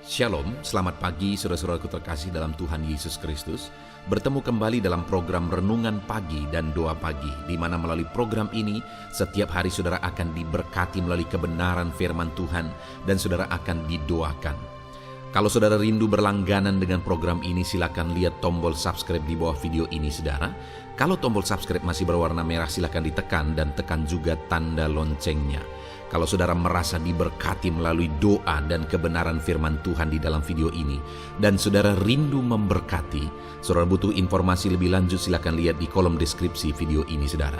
Shalom, selamat pagi saudara-saudaraku terkasih dalam Tuhan Yesus Kristus. Bertemu kembali dalam program Renungan Pagi dan Doa Pagi, di mana melalui program ini setiap hari saudara akan diberkati melalui kebenaran firman Tuhan dan saudara akan didoakan. Kalau saudara rindu berlangganan dengan program ini, silakan lihat tombol subscribe di bawah video ini saudara. Kalau tombol subscribe masih berwarna merah, silakan ditekan dan tekan juga tanda loncengnya. Kalau saudara merasa diberkati melalui doa dan kebenaran firman Tuhan di dalam video ini, dan saudara rindu memberkati, saudara butuh informasi lebih lanjut, silakan lihat di kolom deskripsi video ini saudara.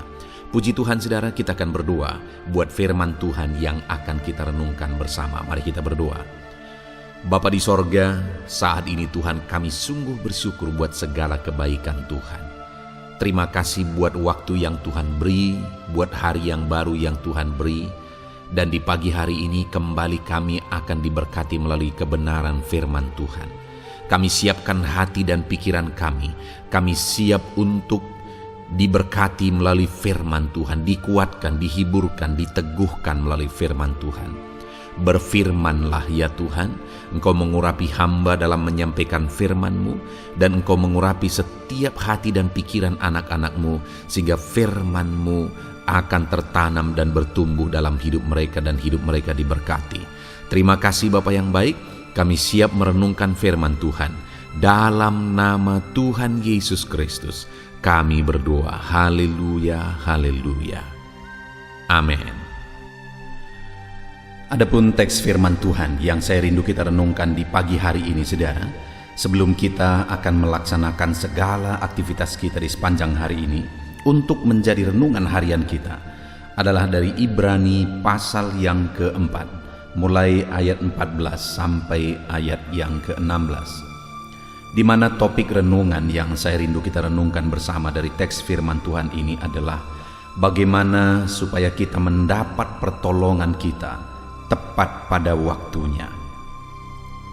Puji Tuhan saudara, kita akan berdoa buat firman Tuhan yang akan kita renungkan bersama. Mari kita berdoa. Bapa di sorga, saat ini Tuhan kami sungguh bersyukur buat segala kebaikan Tuhan. Terima kasih buat waktu yang Tuhan beri, buat hari yang baru yang Tuhan beri. Dan di pagi hari ini kembali kami akan diberkati melalui kebenaran firman Tuhan. Kami siapkan hati dan pikiran kami. Kami siap untuk diberkati melalui firman Tuhan, dikuatkan, dihiburkan, diteguhkan melalui firman Tuhan. Berfirmanlah ya Tuhan, Engkau mengurapi hamba dalam menyampaikan firman-Mu, dan Engkau mengurapi setiap hati dan pikiran anak-anak-Mu, sehingga firman-Mu akan tertanam dan bertumbuh dalam hidup mereka dan hidup mereka diberkati. Terima kasih Bapa yang baik, kami siap merenungkan firman Tuhan. Dalam nama Tuhan Yesus Kristus, kami berdoa. Haleluya, haleluya. Amin. Adapun teks firman Tuhan yang saya rindu kita renungkan di pagi hari ini saudara, sebelum kita akan melaksanakan segala aktivitas kita di sepanjang hari ini, untuk menjadi renungan harian kita adalah dari Ibrani pasal yang keempat, mulai ayat 14 sampai ayat yang ke-16, di mana topik renungan yang saya rindu kita renungkan bersama dari teks firman Tuhan ini adalah bagaimana supaya kita mendapat pertolongan kita tepat pada waktunya.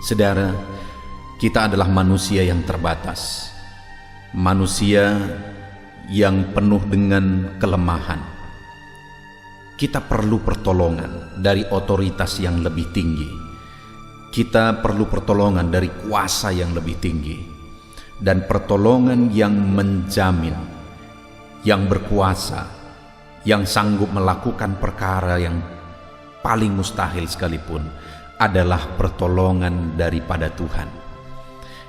Saudara, kita adalah manusia yang terbatas, manusia yang penuh dengan kelemahan. Kita perlu pertolongan dari otoritas yang lebih tinggi. Kita perlu pertolongan dari kuasa yang lebih tinggi, dan pertolongan yang menjamin, yang berkuasa, yang sanggup melakukan perkara yang paling mustahil sekalipun adalah pertolongan daripada Tuhan.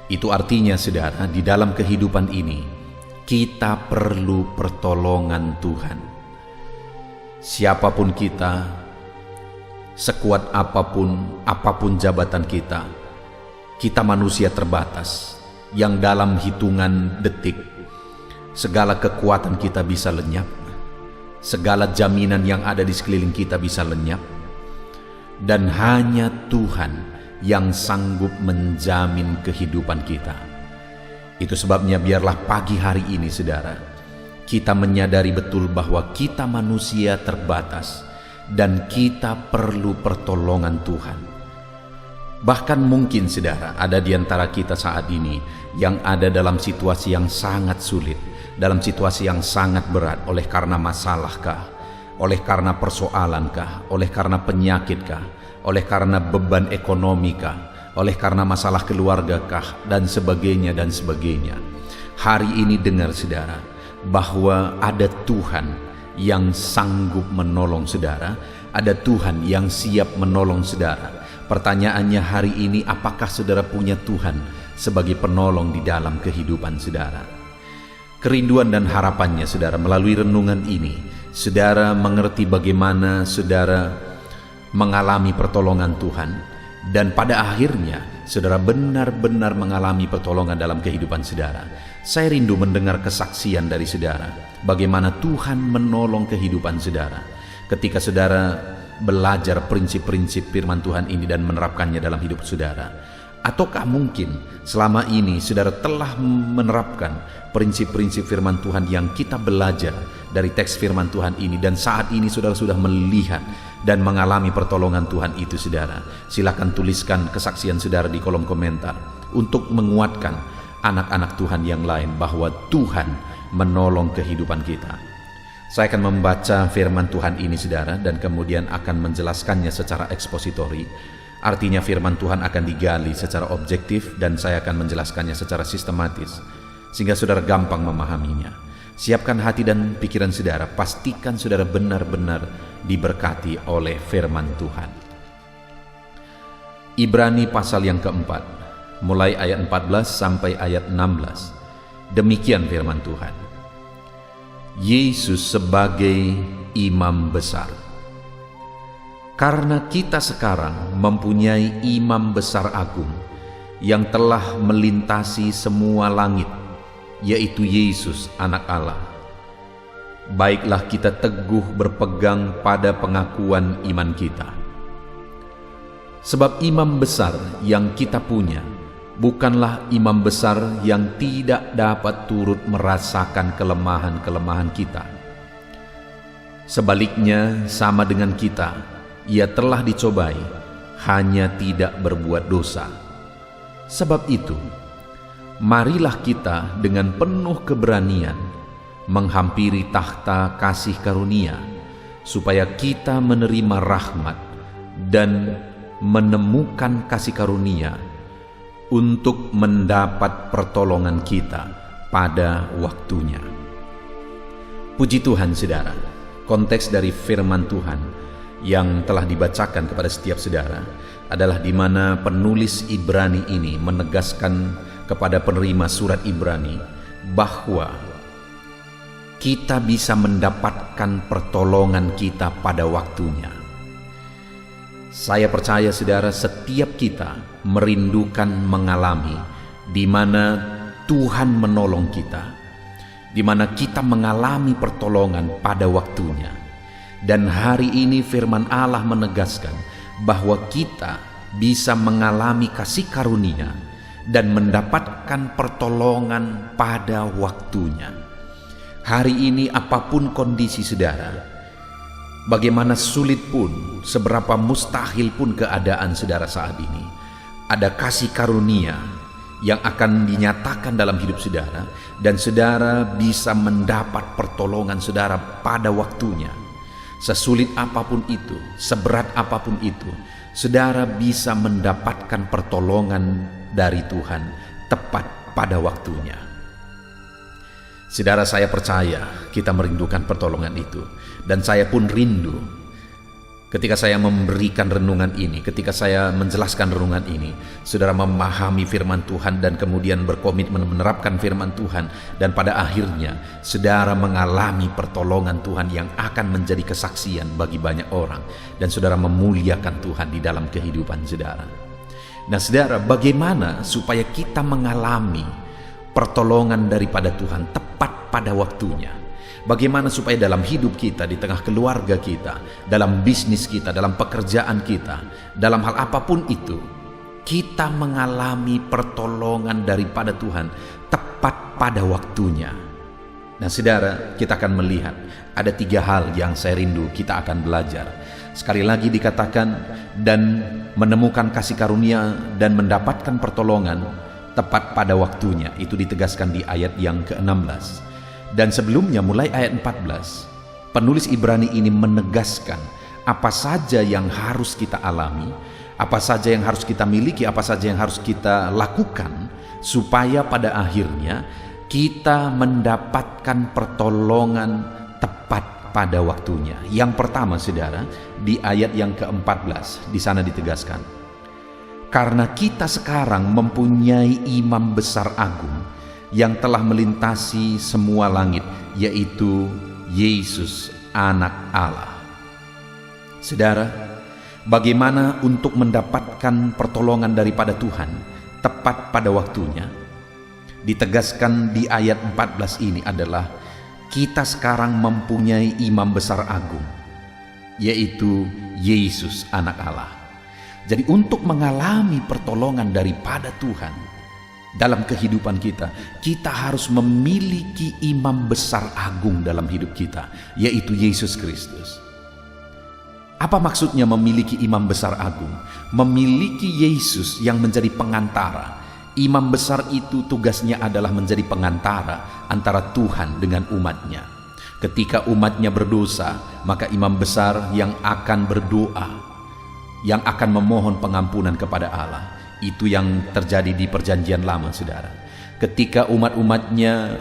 Itu artinya saudara, di dalam kehidupan ini kita perlu pertolongan Tuhan. Siapapun kita, sekuat apapun jabatan kita, kita manusia terbatas yang dalam hitungan detik segala kekuatan kita bisa lenyap, segala jaminan yang ada di sekeliling kita bisa lenyap, dan hanya Tuhan yang sanggup menjamin kehidupan kita. Itu sebabnya biarlah pagi hari ini saudara, kita menyadari betul bahwa kita manusia terbatas dan kita perlu pertolongan Tuhan. Bahkan mungkin saudara, ada di antara kita saat ini yang ada dalam situasi yang sangat sulit, dalam situasi yang sangat berat, oleh karena masalahkah, oleh karena persoalankah, oleh karena penyakitkah, oleh karena beban ekonomikah, oleh karena masalah keluargakah, dan sebagainya dan sebagainya. Hari ini dengar saudara, bahwa ada Tuhan yang sanggup menolong saudara, ada Tuhan yang siap menolong saudara. Pertanyaannya hari ini, apakah saudara punya Tuhan sebagai penolong di dalam kehidupan saudara? Kerinduan dan harapannya saudara, melalui renungan ini saudara mengerti bagaimana saudara mengalami pertolongan Tuhan, dan pada akhirnya saudara benar-benar mengalami pertolongan dalam kehidupan saudara. Saya rindu mendengar kesaksian dari saudara, bagaimana Tuhan menolong kehidupan saudara ketika saudara belajar prinsip-prinsip firman Tuhan ini dan menerapkannya dalam hidup saudara. Ataukah mungkin selama ini saudara telah menerapkan prinsip-prinsip firman Tuhan yang kita belajar dari teks firman Tuhan ini, dan saat ini saudara sudah melihat dan mengalami pertolongan Tuhan itu saudara? Silakan tuliskan kesaksian saudara di kolom komentar untuk menguatkan anak-anak Tuhan yang lain bahwa Tuhan menolong kehidupan kita. Saya akan membaca firman Tuhan ini saudara, dan kemudian akan menjelaskannya secara ekspositori. Artinya firman Tuhan akan digali secara objektif dan saya akan menjelaskannya secara sistematis, sehingga saudara gampang memahaminya. Siapkan hati dan pikiran saudara, pastikan saudara benar-benar diberkati oleh firman Tuhan. Ibrani pasal yang keempat, mulai ayat 14 sampai ayat 16. Demikian firman Tuhan. Yesus sebagai imam besar. Karena kita sekarang mempunyai imam besar agung yang telah melintasi semua langit, yaitu Yesus anak Allah. Baiklah kita teguh berpegang pada pengakuan iman kita. Sebab imam besar yang kita punya bukanlah imam besar yang tidak dapat turut merasakan kelemahan-kelemahan kita. Sebaliknya, sama dengan kita, ia telah dicobai, hanya tidak berbuat dosa. Sebab itu, marilah kita dengan penuh keberanian menghampiri takhta kasih karunia, supaya kita menerima rahmat dan menemukan kasih karunia untuk mendapat pertolongan kita pada waktunya. Puji Tuhan saudara, konteks dari firman Tuhan yang telah dibacakan kepada setiap saudara adalah di mana penulis Ibrani ini menegaskan kepada penerima surat Ibrani bahwa kita bisa mendapatkan pertolongan kita pada waktunya. Saya percaya saudara, setiap kita merindukan mengalami di mana Tuhan menolong kita, di mana kita mengalami pertolongan pada waktunya. Dan hari ini firman Allah menegaskan bahwa kita bisa mengalami kasih karunia dan mendapatkan pertolongan pada waktunya. Hari ini apapun kondisi saudara, bagaimana sulit pun, seberapa mustahil pun keadaan saudara saat ini, ada kasih karunia yang akan dinyatakan dalam hidup saudara, dan saudara bisa mendapat pertolongan saudara pada waktunya. Sesulit apapun itu, seberat apapun itu, saudara bisa mendapatkan pertolongan dari Tuhan tepat pada waktunya. Saudara, saya percaya kita merindukan pertolongan itu, dan saya pun rindu ketika saya memberikan renungan ini, ketika saya menjelaskan renungan ini, saudara memahami firman Tuhan dan kemudian berkomitmen menerapkan firman Tuhan, dan pada akhirnya saudara mengalami pertolongan Tuhan yang akan menjadi kesaksian bagi banyak orang, dan saudara memuliakan Tuhan di dalam kehidupan saudara. Nah saudara, bagaimana supaya kita mengalami pertolongan daripada Tuhan tepat pada waktunya? Bagaimana supaya dalam hidup kita, di tengah keluarga kita, dalam bisnis kita, dalam pekerjaan kita, dalam hal apapun itu, kita mengalami pertolongan daripada Tuhan tepat pada waktunya? Nah saudara, kita akan melihat ada 3 hal yang saya rindu kita akan belajar. Sekali lagi dikatakan, dan menemukan kasih karunia dan mendapatkan pertolongan tepat pada waktunya. Itu ditegaskan di ayat yang ke-16. Dan sebelumnya mulai ayat 14, penulis Ibrani ini menegaskan apa saja yang harus kita alami, apa saja yang harus kita miliki, apa saja yang harus kita lakukan supaya pada akhirnya kita mendapatkan pertolongan tepat pada waktunya. Yang pertama saudara, di ayat yang ke-14 di sana ditegaskan, karena kita sekarang mempunyai imam besar agung yang telah melintasi semua langit, yaitu Yesus anak Allah. Saudara, bagaimana untuk mendapatkan pertolongan daripada Tuhan tepat pada waktunya? Ditegaskan di ayat 14 ini adalah kita sekarang mempunyai imam besar agung, yaitu Yesus anak Allah. Jadi untuk mengalami pertolongan daripada Tuhan dalam kehidupan kita, kita harus memiliki imam besar agung dalam hidup kita, yaitu Yesus Kristus. Apa maksudnya memiliki imam besar agung? Memiliki Yesus yang menjadi pengantara. Imam besar itu tugasnya adalah menjadi pengantara antara Tuhan dengan umatnya. Ketika umatnya berdosa, maka imam besar yang akan berdoa yang akan memohon pengampunan kepada Allah. Itu yang terjadi di perjanjian lama, saudara. Ketika umat-umatnya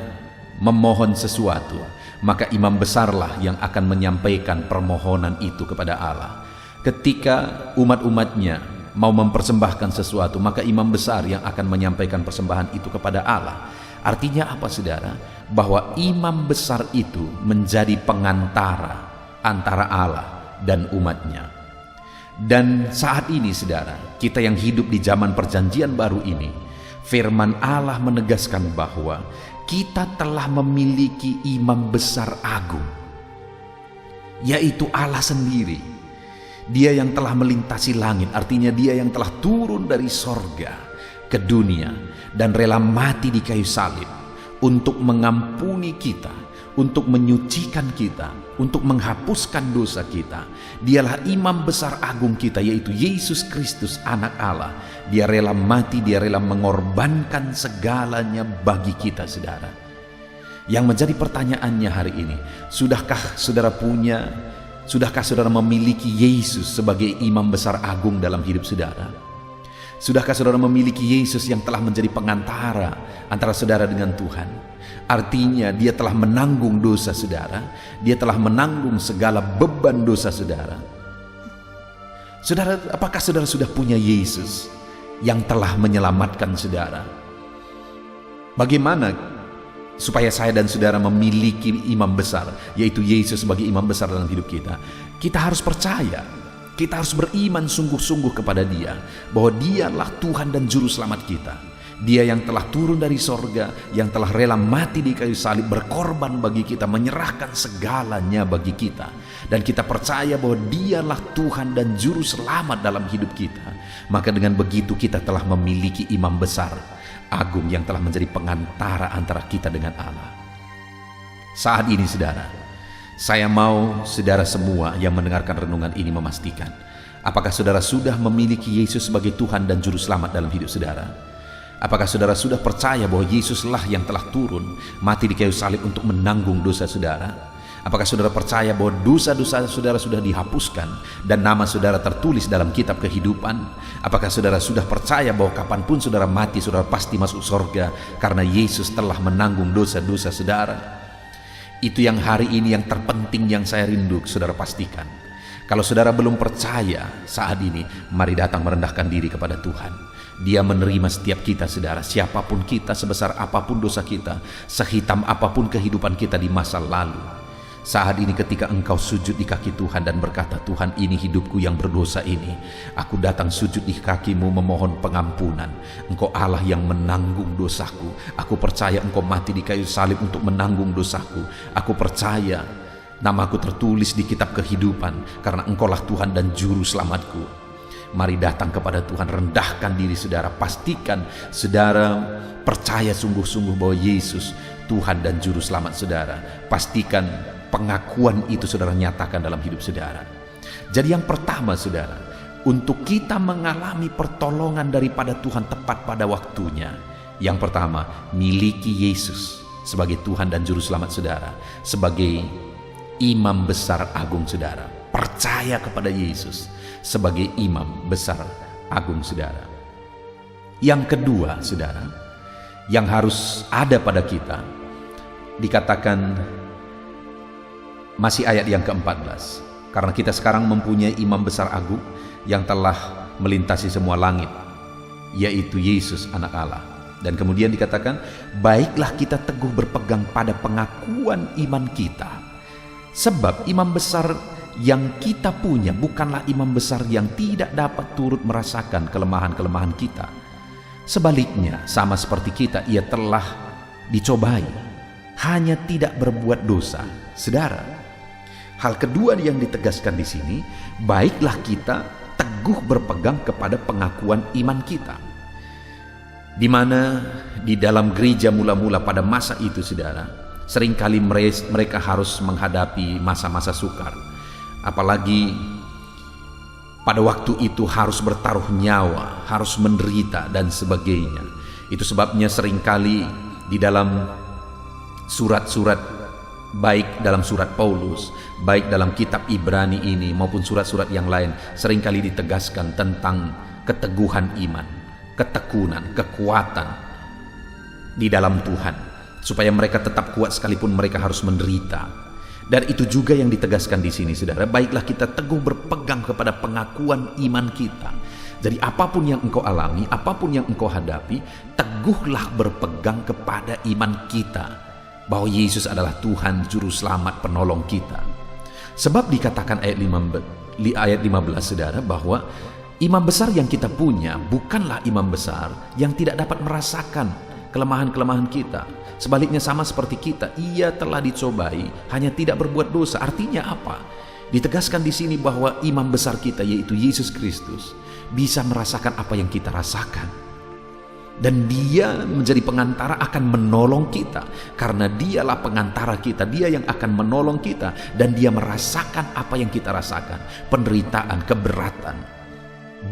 memohon sesuatu, maka imam besarlah yang akan menyampaikan permohonan itu kepada Allah. Ketika umat-umatnya mau mempersembahkan sesuatu, maka imam besar yang akan menyampaikan persembahan itu kepada Allah. Artinya apa, saudara? Bahwa imam besar itu menjadi pengantara antara Allah dan umatnya. Dan saat ini, saudara, kita yang hidup di zaman perjanjian baru ini, firman Allah menegaskan bahwa kita telah memiliki imam besar agung, yaitu Allah sendiri. Dia yang telah melintasi langit, artinya dia yang telah turun dari sorga ke dunia dan rela mati di kayu salib untuk mengampuni kita, untuk menyucikan kita, untuk menghapuskan dosa kita. Dialah imam besar agung kita, yaitu Yesus Kristus, anak Allah. Dia rela mati, dia rela mengorbankan segalanya bagi kita, saudara. Yang menjadi pertanyaannya hari ini, sudahkah saudara memiliki Yesus sebagai imam besar agung dalam hidup saudara? Sudahkah saudara memiliki Yesus yang telah menjadi pengantara antara saudara dengan Tuhan? Artinya dia telah menanggung dosa saudara, dia telah menanggung segala beban dosa saudara. Saudara, apakah saudara sudah punya Yesus yang telah menyelamatkan saudara? Bagaimana supaya saya dan saudara memiliki imam besar, yaitu Yesus sebagai imam besar dalam hidup kita? Kita harus percaya, kita harus beriman sungguh-sungguh kepada Dia, bahwa Dialah Tuhan dan Juru Selamat kita. Dia yang telah turun dari sorga, yang telah rela mati di kayu salib, berkorban bagi kita, menyerahkan segalanya bagi kita. Dan kita percaya bahwa Dialah Tuhan dan Juru Selamat dalam hidup kita. Maka dengan begitu kita telah memiliki imam besar agung yang telah menjadi pengantara antara kita dengan Allah. Saat ini, saudara, saya mau saudara semua yang mendengarkan renungan ini memastikan, apakah saudara sudah memiliki Yesus sebagai Tuhan dan Juru Selamat dalam hidup saudara? Apakah saudara sudah percaya bahwa Yesuslah yang telah turun mati di kayu salib untuk menanggung dosa saudara? Apakah saudara percaya bahwa dosa-dosa saudara sudah dihapuskan dan nama saudara tertulis dalam kitab kehidupan? Apakah saudara sudah percaya bahwa kapanpun saudara mati, saudara pasti masuk surga karena Yesus telah menanggung dosa-dosa saudara? Itu yang hari ini yang terpenting yang saya rindu saudara pastikan. Kalau saudara belum percaya saat ini, mari datang merendahkan diri kepada Tuhan. Dia menerima setiap kita, saudara, siapapun kita, sebesar apapun dosa kita, sehitam apapun kehidupan kita di masa lalu. Saat ini ketika engkau sujud di kaki Tuhan dan berkata, Tuhan, ini hidupku yang berdosa ini. Aku datang sujud di kakimu memohon pengampunan. Engkau Allah yang menanggung dosaku. Aku percaya engkau mati di kayu salib untuk menanggung dosaku. Aku percaya namaku tertulis di kitab kehidupan karena engkaulah Tuhan dan Juru Selamatku. Mari datang kepada Tuhan, rendahkan diri saudara, pastikan saudara percaya sungguh-sungguh bahwa Yesus Tuhan dan Juru Selamat saudara. Pastikan pengakuan itu saudara nyatakan dalam hidup saudara. Jadi yang pertama, saudara, untuk kita mengalami pertolongan daripada Tuhan tepat pada waktunya, yang pertama, miliki Yesus sebagai Tuhan dan Juru Selamat saudara, sebagai imam besar agung saudara. Percaya kepada Yesus sebagai imam besar agung saudara. Yang kedua, saudara, yang harus ada pada kita, dikatakan masih ayat yang ke-14, karena kita sekarang mempunyai imam besar agung yang telah melintasi semua langit, yaitu Yesus anak Allah. Dan kemudian dikatakan, baiklah kita teguh berpegang pada pengakuan iman kita, sebab imam besar yang kita punya bukanlah imam besar yang tidak dapat turut merasakan kelemahan-kelemahan kita. Sebaliknya, sama seperti kita, ia telah dicobai, hanya tidak berbuat dosa. Saudara, hal kedua yang ditegaskan di sini, baiklah kita teguh berpegang kepada pengakuan iman kita. Di mana di dalam gereja mula-mula pada masa itu, saudara, seringkali mereka harus menghadapi masa-masa sukar. Apalagi pada waktu itu harus bertaruh nyawa, harus menderita dan sebagainya. Itu sebabnya seringkali di dalam surat-surat baik dalam surat Paulus, baik dalam kitab Ibrani ini maupun surat-surat yang lain, seringkali ditegaskan tentang keteguhan iman, ketekunan, kekuatan di dalam Tuhan, supaya mereka tetap kuat sekalipun mereka harus menderita. Dan itu juga yang ditegaskan di sini, saudara. Baiklah kita teguh berpegang kepada pengakuan iman kita. Jadi apapun yang engkau alami, apapun yang engkau hadapi, teguhlah berpegang kepada iman kita, bahwa Yesus adalah Tuhan, Juru Selamat, Penolong kita. Sebab dikatakan ayat 15, saudara, bahwa imam besar yang kita punya bukanlah imam besar yang tidak dapat merasakan kelemahan-kelemahan kita. Sebaliknya sama seperti kita, ia telah dicobai, hanya tidak berbuat dosa. Artinya apa? Ditegaskan di sini bahwa imam besar kita, yaitu Yesus Kristus, bisa merasakan apa yang kita rasakan. Dan dia menjadi pengantara akan menolong kita. Karena dialah pengantara kita, dia yang akan menolong kita. Dan dia merasakan apa yang kita rasakan. Penderitaan, keberatan,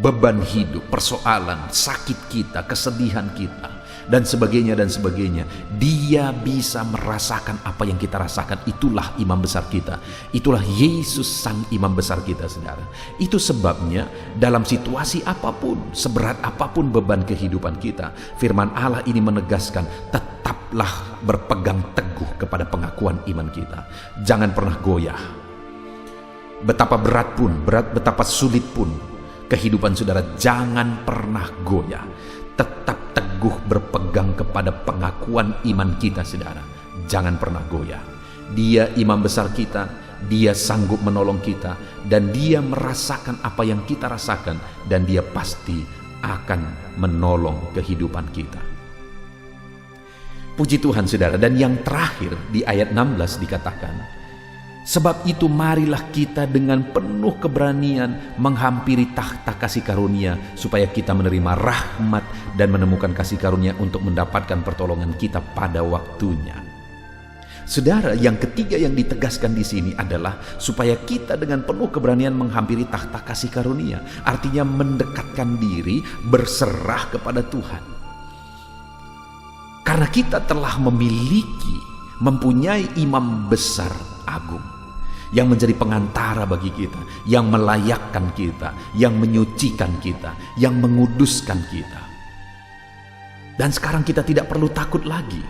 beban hidup, persoalan, sakit kita, kesedihan kita, dan sebagainya dan sebagainya. Dia bisa merasakan apa yang kita rasakan. Itulah imam besar kita. Itulah Yesus sang imam besar kita, saudara. Itu sebabnya dalam situasi apapun, seberat apapun beban kehidupan kita, firman Allah ini menegaskan, tetaplah berpegang teguh kepada pengakuan iman kita. Jangan pernah goyah. Betapa berat pun, betapa sulit pun kehidupan saudara, jangan pernah goyah. Tetap teguh berpegang kepada pengakuan iman kita, saudara. Jangan pernah goyah. Dia imam besar kita, dia sanggup menolong kita, dan dia merasakan apa yang kita rasakan, dan dia pasti akan menolong kehidupan kita. Puji Tuhan, saudara. Dan yang terakhir di ayat 16 dikatakan, sebab itu marilah kita dengan penuh keberanian menghampiri takhta kasih karunia, supaya kita menerima rahmat dan menemukan kasih karunia untuk mendapatkan pertolongan kita pada waktunya. Saudara, yang ketiga yang ditegaskan di sini adalah supaya kita dengan penuh keberanian menghampiri takhta kasih karunia. Artinya mendekatkan diri, berserah kepada Tuhan. Karena kita telah mempunyai imam besar agung yang menjadi pengantara bagi kita, yang melayakkan kita, yang menyucikan kita, yang menguduskan kita. Dan sekarang kita tidak perlu takut lagi.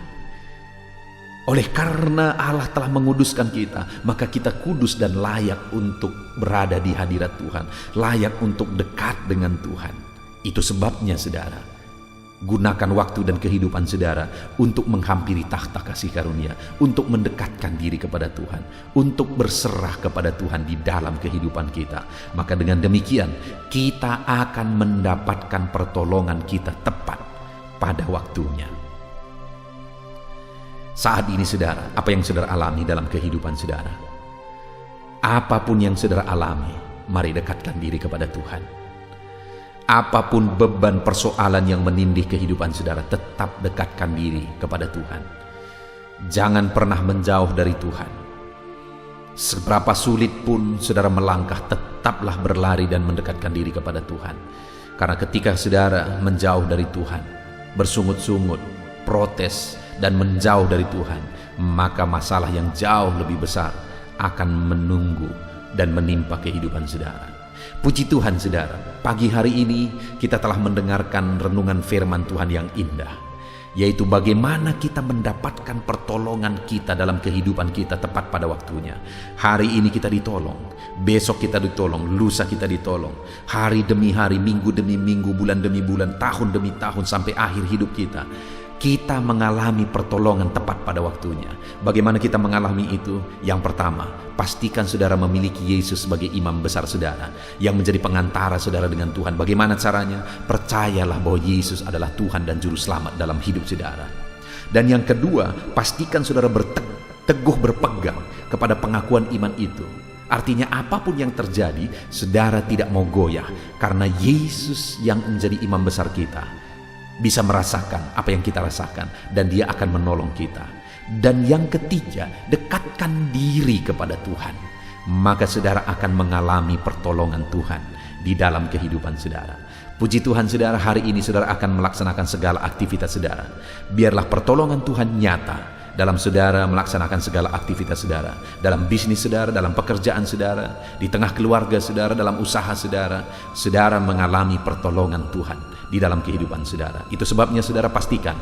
Oleh karena Allah telah menguduskan kita, maka kita kudus dan layak untuk berada di hadirat Tuhan, layak untuk dekat dengan Tuhan. Itu sebabnya, saudara, gunakan waktu dan kehidupan saudara untuk menghampiri takhta kasih karunia, untuk mendekatkan diri kepada Tuhan, untuk berserah kepada Tuhan di dalam kehidupan kita. Maka dengan demikian kita akan mendapatkan pertolongan kita tepat pada waktunya. Saat ini, saudara, apa yang saudara alami dalam kehidupan saudara? Apapun yang saudara alami, mari dekatkan diri kepada Tuhan. Apapun beban persoalan yang menindih kehidupan saudara, tetap dekatkan diri kepada Tuhan. Jangan pernah menjauh dari Tuhan. Seberapa sulit pun saudara melangkah, tetaplah berlari dan mendekatkan diri kepada Tuhan. Karena ketika saudara menjauh dari Tuhan, bersungut-sungut, protes, dan menjauh dari Tuhan, maka masalah yang jauh lebih besar akan menunggu dan menimpa kehidupan saudara. Puji Tuhan, saudara, pagi hari ini kita telah mendengarkan renungan firman Tuhan yang indah, yaitu bagaimana kita mendapatkan pertolongan kita dalam kehidupan kita tepat pada waktunya. Hari ini kita ditolong, besok kita ditolong, lusa kita ditolong, hari demi hari, minggu demi minggu, bulan demi bulan, tahun demi tahun, sampai akhir hidup kita. Kita mengalami pertolongan tepat pada waktunya. Bagaimana kita mengalami itu? Yang pertama, pastikan saudara memiliki Yesus sebagai imam besar saudara, yang menjadi pengantara saudara dengan Tuhan. Bagaimana caranya? Percayalah bahwa Yesus adalah Tuhan dan Juru Selamat dalam hidup saudara. Dan yang kedua, pastikan saudara teguh berpegang kepada pengakuan iman itu. Artinya apapun yang terjadi, saudara tidak mau goyah, karena Yesus yang menjadi imam besar kita bisa merasakan apa yang kita rasakan, dan dia akan menolong kita. Dan yang ketiga, dekatkan diri kepada Tuhan, maka saudara akan mengalami pertolongan Tuhan di dalam kehidupan saudara. Puji Tuhan, saudara, hari ini saudara akan melaksanakan segala aktivitas saudara. Biarlah pertolongan Tuhan nyata dalam saudara melaksanakan segala aktivitas saudara, dalam bisnis saudara, dalam pekerjaan saudara, di tengah keluarga saudara, dalam usaha saudara, saudara mengalami pertolongan Tuhan di dalam kehidupan saudara. Itu sebabnya saudara pastikan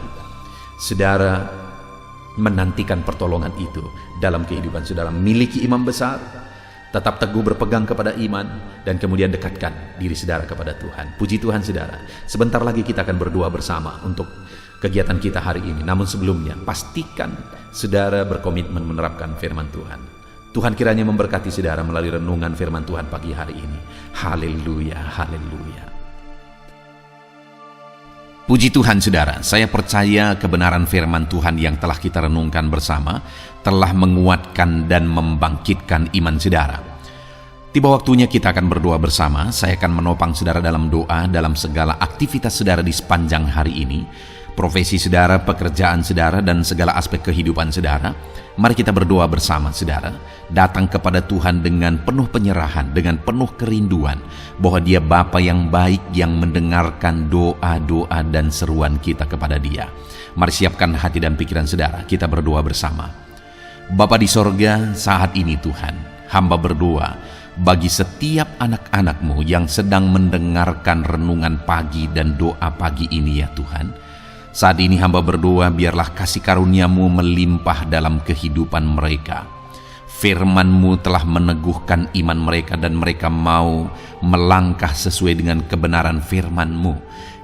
saudara menantikan pertolongan itu dalam kehidupan saudara. Miliki iman besar, tetap teguh berpegang kepada iman, dan kemudian dekatkan diri saudara kepada Tuhan. Puji Tuhan saudara. Sebentar lagi kita akan berdoa bersama untuk kegiatan kita hari ini. Namun sebelumnya, pastikan saudara berkomitmen menerapkan firman Tuhan. Tuhan kiranya memberkati saudara melalui renungan firman Tuhan pagi hari ini. Haleluya, haleluya. Puji Tuhan saudara, saya percaya kebenaran firman Tuhan yang telah kita renungkan bersama telah menguatkan dan membangkitkan iman saudara. Tiba waktunya kita akan berdoa bersama. Saya akan menopang saudara dalam doa dalam segala aktivitas saudara di sepanjang hari ini, profesi saudara, pekerjaan saudara, dan segala aspek kehidupan saudara. Mari kita berdoa bersama saudara, datang kepada Tuhan dengan penuh penyerahan, dengan penuh kerinduan bahwa Dia Bapa yang baik yang mendengarkan doa-doa dan seruan kita kepada Dia. Mari siapkan hati dan pikiran saudara, kita berdoa bersama. Bapa di sorga, saat ini Tuhan, hamba berdoa bagi setiap anak-anak-Mu yang sedang mendengarkan renungan pagi dan doa pagi ini ya Tuhan. Saat ini hamba berdoa, biarlah kasih karunia-Mu melimpah dalam kehidupan mereka. Firman-Mu telah meneguhkan iman mereka dan mereka mau melangkah sesuai dengan kebenaran firman-Mu.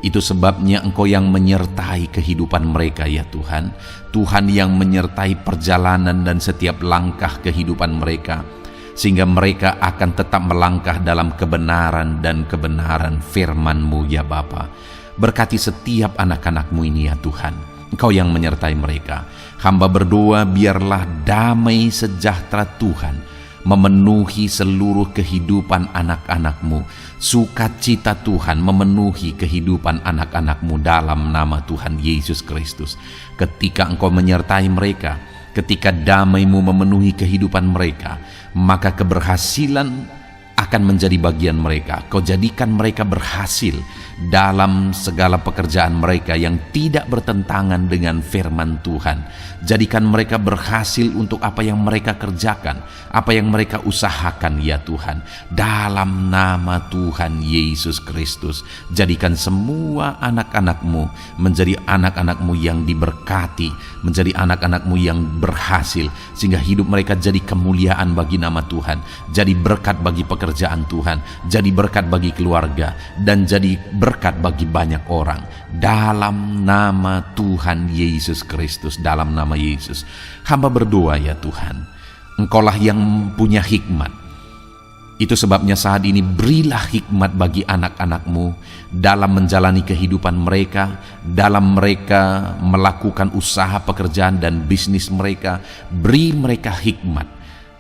Itu sebabnya Engkau yang menyertai kehidupan mereka ya Tuhan. Tuhan yang menyertai perjalanan dan setiap langkah kehidupan mereka, sehingga mereka akan tetap melangkah dalam kebenaran dan kebenaran firman-Mu ya Bapa. Berkati setiap anak-anak-Mu ini ya Tuhan. Engkau yang menyertai mereka. Hamba berdoa biarlah damai sejahtera Tuhan memenuhi seluruh kehidupan anak-anak-Mu. Sukacita Tuhan memenuhi kehidupan anak-anak-Mu dalam nama Tuhan Yesus Kristus. Ketika Engkau menyertai mereka, ketika damai-Mu memenuhi kehidupan mereka, maka keberhasilan akan menjadi bagian mereka. Kau jadikan mereka berhasil dalam segala pekerjaan mereka yang tidak bertentangan dengan firman Tuhan. Jadikan mereka berhasil untuk apa yang mereka kerjakan, apa yang mereka usahakan ya Tuhan. Dalam nama Tuhan Yesus Kristus, jadikan semua anak-anak-Mu menjadi anak-anak-Mu yang diberkati, menjadi anak-anak-Mu yang berhasil, sehingga hidup mereka jadi kemuliaan bagi nama Tuhan, jadi berkat bagi pekerjaan Tuhan, jadi berkat bagi keluarga, dan jadi berkat bagi banyak orang. Dalam nama Tuhan Yesus Kristus, dalam nama Yesus, hamba berdoa ya Tuhan, Engkaulah yang punya hikmat. Itu sebabnya saat ini berilah hikmat bagi anak-anak-Mu dalam menjalani kehidupan mereka, dalam mereka melakukan usaha, pekerjaan, dan bisnis mereka. Beri mereka hikmat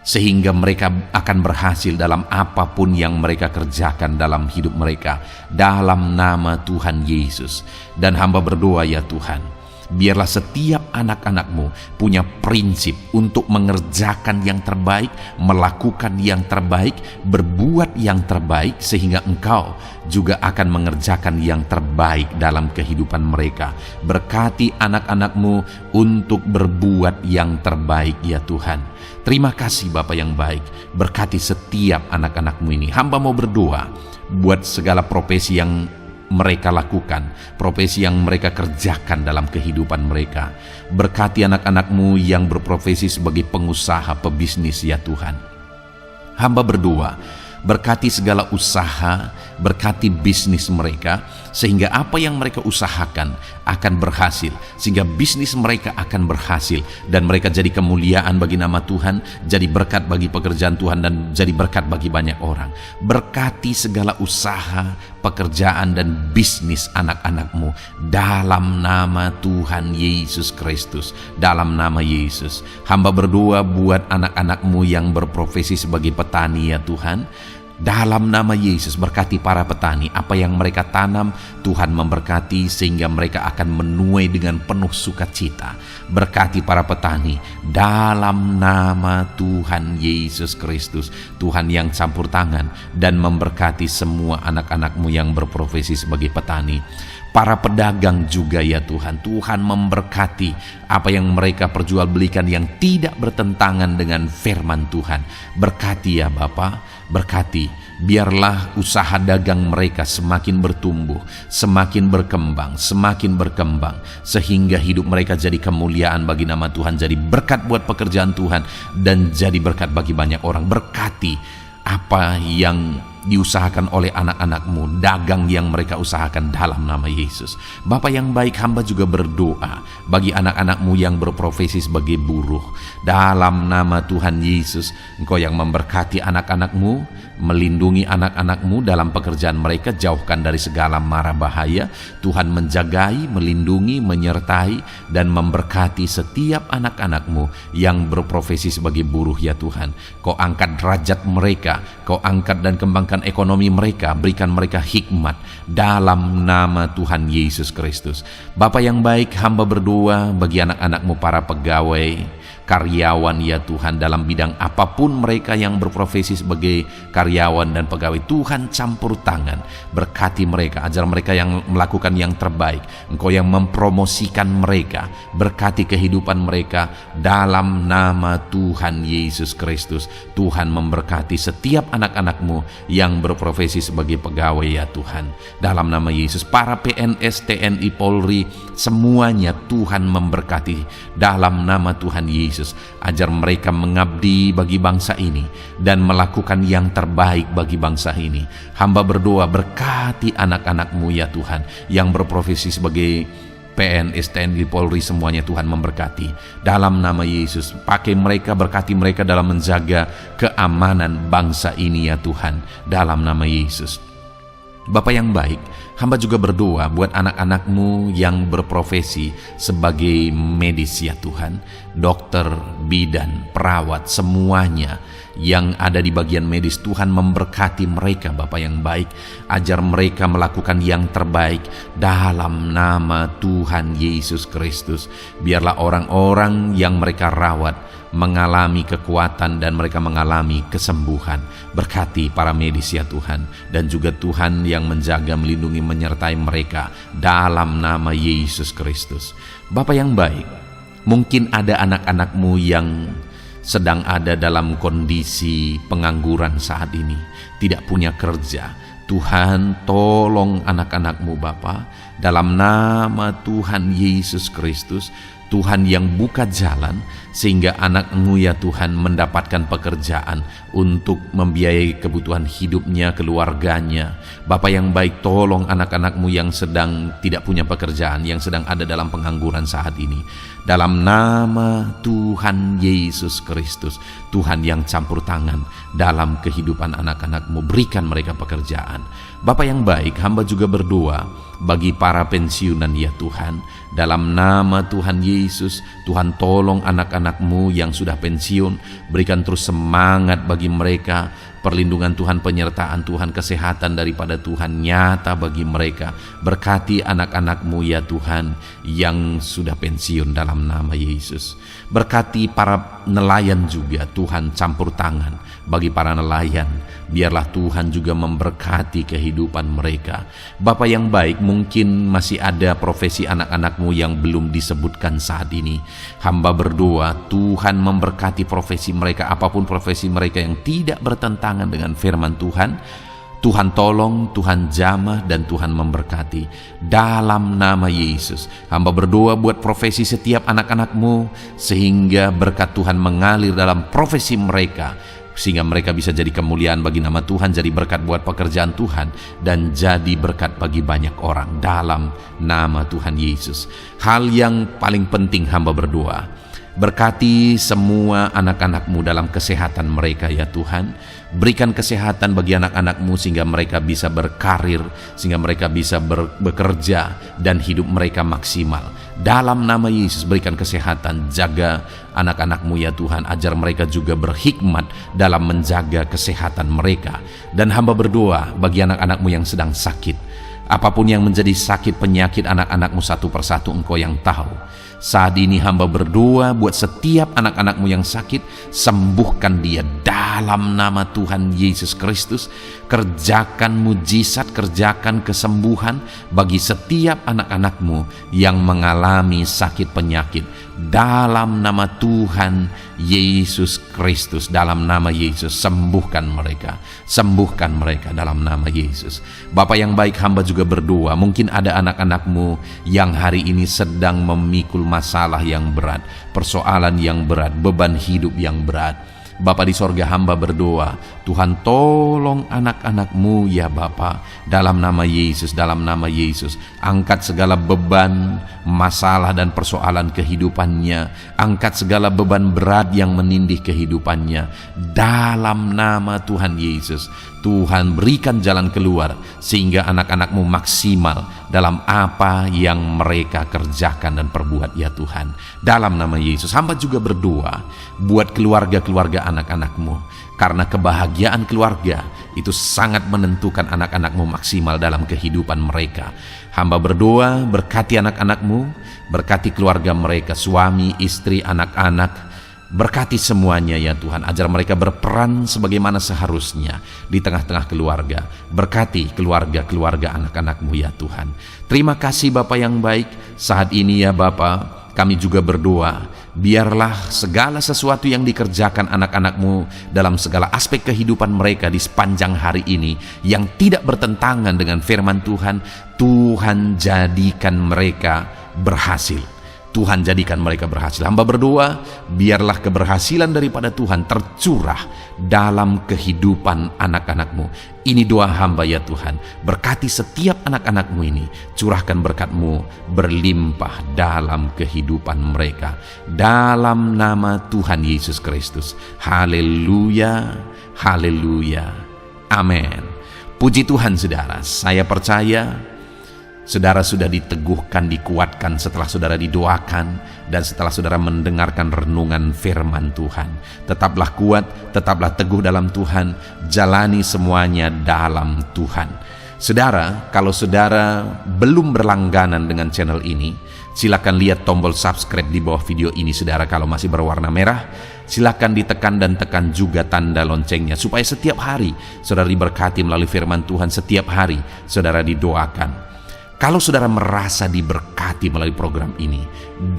sehingga mereka akan berhasil dalam apapun yang mereka kerjakan dalam hidup mereka, dalam nama Tuhan Yesus. Dan hamba berdoa ya Tuhan, biarlah setiap anak-anak-Mu punya prinsip untuk mengerjakan yang terbaik, melakukan yang terbaik, berbuat yang terbaik, sehingga Engkau juga akan mengerjakan yang terbaik dalam kehidupan mereka. Berkati anak-anak-Mu untuk berbuat yang terbaik ya Tuhan. Terima kasih Bapa yang baik, berkati setiap anak-anak-Mu ini. Hamba mau berdoa buat segala profesi yang mereka lakukan, profesi yang mereka kerjakan dalam kehidupan mereka. Berkati anak-anak-Mu yang berprofesi sebagai pengusaha, pebisnis ya Tuhan. Hamba berdoa, berkati segala usaha, berkati bisnis mereka, sehingga apa yang mereka usahakan akan berhasil, sehingga bisnis mereka akan berhasil, dan mereka jadi kemuliaan bagi nama Tuhan, jadi berkat bagi pekerjaan Tuhan, dan jadi berkat bagi banyak orang. Berkati segala usaha, pekerjaan, dan bisnis anak-anak-Mu dalam nama Tuhan Yesus Kristus, dalam nama Yesus. Hamba berdoa buat anak-anak-Mu yang berprofesi sebagai petani ya Tuhan. Dalam nama Yesus, berkati para petani. Apa yang mereka tanam, Tuhan memberkati sehingga mereka akan menuai dengan penuh sukacita. Berkati para petani dalam nama Tuhan Yesus Kristus. Tuhan yang campur tangan dan memberkati semua anak-anak-Mu yang berprofesi sebagai petani. para pedagang juga ya Tuhan. Tuhan memberkati apa yang mereka perjualbelikan yang tidak bertentangan dengan firman Tuhan. Berkati ya Bapa, berkati. Biarlah usaha dagang mereka semakin bertumbuh, semakin berkembang, sehingga hidup mereka jadi kemuliaan bagi nama Tuhan, jadi berkat buat pekerjaan Tuhan, dan jadi berkat bagi banyak orang. Berkati apa yang diusahakan oleh anak-anak-Mu, dagang yang mereka usahakan dalam nama Yesus. Bapa yang baik, hamba juga berdoa bagi anak-anak-Mu yang berprofesi sebagai buruh. Dalam nama Tuhan Yesus, Engkau yang memberkati anak-anak-Mu, melindungi anak-anak-Mu dalam pekerjaan mereka, jauhkan dari segala mara bahaya. Tuhan menjagai, melindungi, menyertai, dan memberkati setiap anak-anak-Mu yang berprofesi sebagai buruh ya Tuhan. Kau angkat derajat mereka, Kau angkat dan kembangkan ekonomi mereka, berikan mereka hikmat dalam nama Tuhan Yesus Kristus. Bapa yang baik, hamba berdoa bagi anak-anak-Mu para pegawai, karyawan ya Tuhan, dalam bidang apapun mereka yang berprofesi sebagai karyawan dan pegawai. Tuhan campur tangan, berkati mereka, ajar mereka yang melakukan yang terbaik. Engkau yang mempromosikan mereka, berkati kehidupan mereka dalam nama Tuhan Yesus Kristus. Tuhan memberkati setiap anak-anak-Mu yang berprofesi sebagai pegawai ya Tuhan, dalam nama Yesus. Para PNS, TNI, Polri, semuanya Tuhan memberkati dalam nama Tuhan Yesus. Ajar mereka mengabdi bagi bangsa ini dan melakukan yang terbaik bagi bangsa ini. Hamba berdoa, berkati anak-anak-Mu ya Tuhan yang berprofesi sebagai PNS, TNI, Polri, semuanya Tuhan memberkati dalam nama Yesus. Pakai mereka, berkati mereka dalam menjaga keamanan bangsa ini ya Tuhan, dalam nama Yesus. Bapa yang baik, hamba juga berdoa buat anak-anak-Mu yang berprofesi sebagai medis ya Tuhan, dokter, bidan, perawat, semuanya yang ada di bagian medis. Tuhan memberkati mereka Bapa yang baik, ajar mereka melakukan yang terbaik dalam nama Tuhan Yesus Kristus. Biarlah orang-orang yang mereka rawat mengalami kekuatan dan mereka mengalami kesembuhan. Berkati para medis ya Tuhan, dan juga Tuhan yang menjaga, melindungi, menyertai mereka dalam nama Yesus Kristus. Bapa yang baik, mungkin ada anak-anak-Mu yang sedang ada dalam kondisi pengangguran saat ini, tidak punya kerja. Tuhan, tolong anak-anak-Mu Bapa, dalam nama Tuhan Yesus Kristus. Tuhan yang buka jalan sehingga anak-Mu ya Tuhan mendapatkan pekerjaan untuk membiayai kebutuhan hidupnya, keluarganya. Bapa yang baik, tolong anak-anak-Mu yang sedang tidak punya pekerjaan, yang sedang ada dalam pengangguran saat ini. Dalam nama Tuhan Yesus Kristus, Tuhan yang campur tangan dalam kehidupan anak-anak-Mu, berikan mereka pekerjaan. Bapa yang baik, hamba juga berdoa bagi para pensiunan ya Tuhan, dalam nama Tuhan Yesus. Tuhan tolong anak-anak-Mu yang sudah pensiun, berikan terus semangat bagi mereka, perlindungan Tuhan, penyertaan Tuhan, kesehatan daripada Tuhan nyata bagi mereka. Berkati anak-anak-Mu ya Tuhan yang sudah pensiun dalam nama Yesus. Berkati para nelayan juga, Tuhan campur tangan bagi para nelayan. Biarlah Tuhan juga memberkati kehidupan mereka. Bapa yang baik, mungkin masih ada profesi anak-anak-Mu yang belum disebutkan saat ini. Hamba berdoa Tuhan memberkati profesi mereka, apapun profesi mereka yang tidak bertentangan dengan firman Tuhan. Tuhan tolong, Tuhan jamah, dan Tuhan memberkati dalam nama Yesus. Hamba berdoa buat profesi setiap anak-anak-Mu, sehingga berkat Tuhan mengalir dalam profesi mereka, sehingga mereka bisa jadi kemuliaan bagi nama Tuhan, jadi berkat buat pekerjaan Tuhan, dan jadi berkat bagi banyak orang dalam nama Tuhan Yesus. Hal yang paling penting hamba berdoa, berkati semua anak-anak-Mu dalam kesehatan mereka ya Tuhan. Berikan kesehatan bagi anak-anak-Mu sehingga mereka bisa berkarir, sehingga mereka bisa bekerja dan hidup mereka maksimal. Dalam nama Yesus berikan kesehatan, jaga anak-anak-Mu ya Tuhan, ajar mereka juga berhikmat dalam menjaga kesehatan mereka. Dan hamba berdoa bagi anak-anak-Mu yang sedang sakit, Apapun yang menjadi sakit penyakit anak-anakmu satu persatu Engkau yang tahu. Saat ini hamba berdoa buat setiap anak-anakmu yang sakit, sembuhkan dia dalam nama Tuhan Yesus Kristus. Kerjakan mujizat, kerjakan kesembuhan bagi setiap anak-anakmu yang mengalami sakit penyakit. Dalam nama Tuhan Yesus Kristus, dalam nama Yesus, sembuhkan mereka dalam nama Yesus. Bapa yang baik, hamba juga berdoa, mungkin ada anak-anakmu yang hari ini sedang memikul masalah yang berat, persoalan yang berat, beban hidup yang berat. Bapa di sorga, hamba berdoa, Tuhan tolong anak-anakmu ya Bapa, dalam nama Yesus, dalam nama Yesus. Angkat segala beban, masalah dan persoalan kehidupannya, angkat segala beban berat yang menindih kehidupannya, dalam nama Tuhan Yesus. Tuhan berikan jalan keluar sehingga anak-anakmu maksimal dalam apa yang mereka kerjakan dan perbuat ya Tuhan. Dalam nama Yesus, hamba juga berdoa buat keluarga-keluarga anak-anakmu, karena kebahagiaan keluarga itu sangat menentukan anak-anakmu maksimal dalam kehidupan mereka. Hamba berdoa, berkati anak-anakmu, berkati keluarga mereka, suami, istri, anak-anak. Berkati semuanya ya Tuhan, ajar mereka berperan sebagaimana seharusnya di tengah-tengah keluarga. Berkati keluarga-keluarga anak-anakmu ya Tuhan. Terima kasih Bapa yang baik. Saat ini ya Bapa, kami juga berdoa, biarlah segala sesuatu yang dikerjakan anak-anakmu dalam segala aspek kehidupan mereka di sepanjang hari ini yang tidak bertentangan dengan firman Tuhan, Tuhan jadikan mereka berhasil. Tuhan jadikan mereka berhasil. Hamba berdoa, biarlah keberhasilan daripada Tuhan tercurah dalam kehidupan anak-anakmu. Ini doa hamba ya Tuhan. Berkati setiap anak-anakmu ini. Curahkan berkat-Mu berlimpah dalam kehidupan mereka. Dalam nama Tuhan Yesus Kristus. Haleluya, haleluya, amin. Puji Tuhan saudara, saya percaya saudara sudah diteguhkan, dikuatkan setelah saudara didoakan dan setelah saudara mendengarkan renungan firman Tuhan. Tetaplah kuat, tetaplah teguh dalam Tuhan, jalani semuanya dalam Tuhan. Saudara, kalau saudara belum berlangganan dengan channel ini, silakan lihat tombol subscribe di bawah video ini. Saudara, kalau masih berwarna merah, silakan ditekan dan tekan juga tanda loncengnya supaya setiap hari saudara diberkati melalui firman Tuhan. Setiap hari saudara didoakan. Kalau saudara merasa diberkati melalui program ini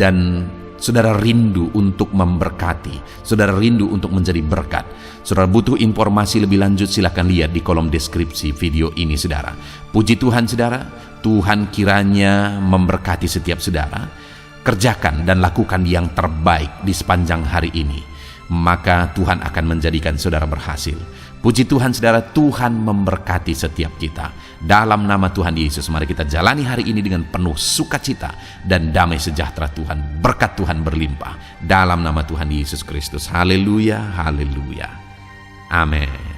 dan saudara rindu untuk memberkati, saudara rindu untuk menjadi berkat, saudara butuh informasi lebih lanjut, silakan lihat di kolom deskripsi video ini saudara. Puji Tuhan saudara, Tuhan kiranya memberkati setiap saudara. Kerjakan dan lakukan yang terbaik di sepanjang hari ini, maka Tuhan akan menjadikan saudara berhasil. Puji Tuhan saudara, Tuhan memberkati setiap kita. Dalam nama Tuhan Yesus, mari kita jalani hari ini dengan penuh sukacita dan damai sejahtera Tuhan. Berkat Tuhan berlimpah. Dalam nama Tuhan Yesus Kristus. Haleluya, haleluya. Amin.